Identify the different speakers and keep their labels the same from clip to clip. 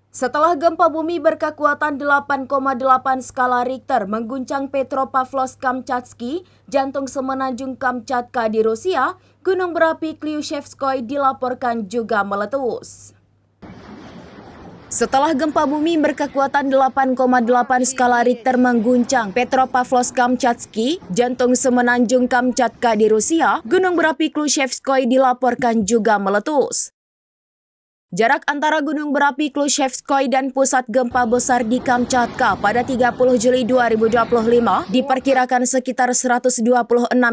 Speaker 1: Setelah gempa bumi berkekuatan 8,8 skala Richter mengguncang Petropavlovsk-Kamchatski, jantung semenanjung Kamchatka di Rusia, gunung berapi Klyushevskoy dilaporkan juga meletus. Setelah gempa bumi berkekuatan 8,8 skala Richter mengguncang Petropavlovsk-Kamchatski, jantung semenanjung Kamchatka di Rusia, gunung berapi Klyushevskoy dilaporkan juga meletus. Jarak antara gunung berapi Klyushevskoy dan pusat gempa besar di Kamchatka pada 30 Juli 2025 diperkirakan sekitar 126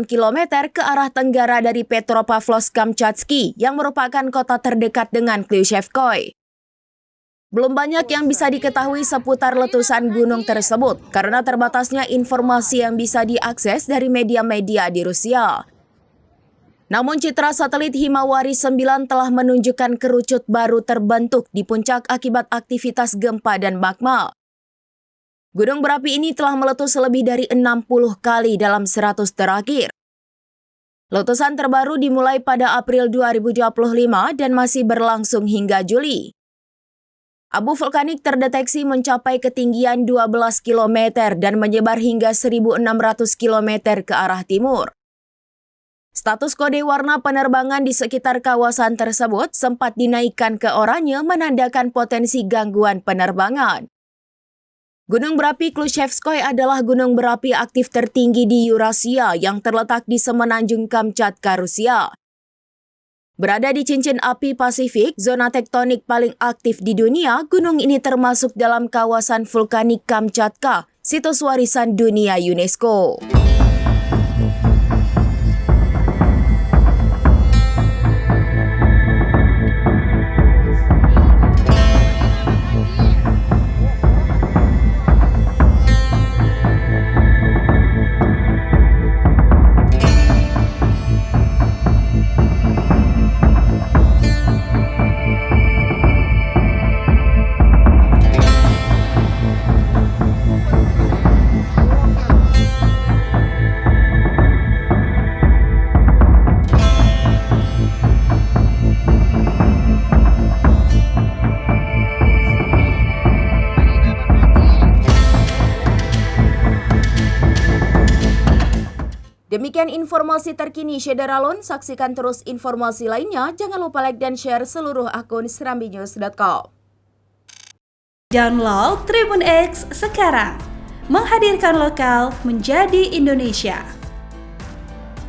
Speaker 1: km ke arah tenggara dari Petropavlovsk-Kamchatski yang merupakan kota terdekat dengan Klyushevskoy. Belum banyak yang bisa diketahui seputar letusan gunung tersebut karena terbatasnya informasi yang bisa diakses dari media-media di Rusia. Namun citra satelit Himawari 9 telah menunjukkan kerucut baru terbentuk di puncak akibat aktivitas gempa dan magma. Gunung berapi ini telah meletus lebih dari 60 kali dalam 100 terakhir. Letusan terbaru dimulai pada April 2025 dan masih berlangsung hingga Juli. Abu vulkanik terdeteksi mencapai ketinggian 12 km dan menyebar hingga 1.600 km ke arah timur. Status kode warna penerbangan di sekitar kawasan tersebut sempat dinaikkan ke oranye menandakan potensi gangguan penerbangan. Gunung berapi Klyushevskoy adalah gunung berapi aktif tertinggi di Eurasia yang terletak di semenanjung Kamchatka, Rusia. Berada di cincin api Pasifik, zona tektonik paling aktif di dunia, gunung ini termasuk dalam kawasan vulkanik Kamchatka, situs warisan dunia UNESCO. Demikian informasi terkini Syederalun. Saksikan terus informasi lainnya. Jangan lupa like dan share seluruh akun serambinews.com.
Speaker 2: Download Tribun X sekarang. Menghadirkan lokal menjadi Indonesia.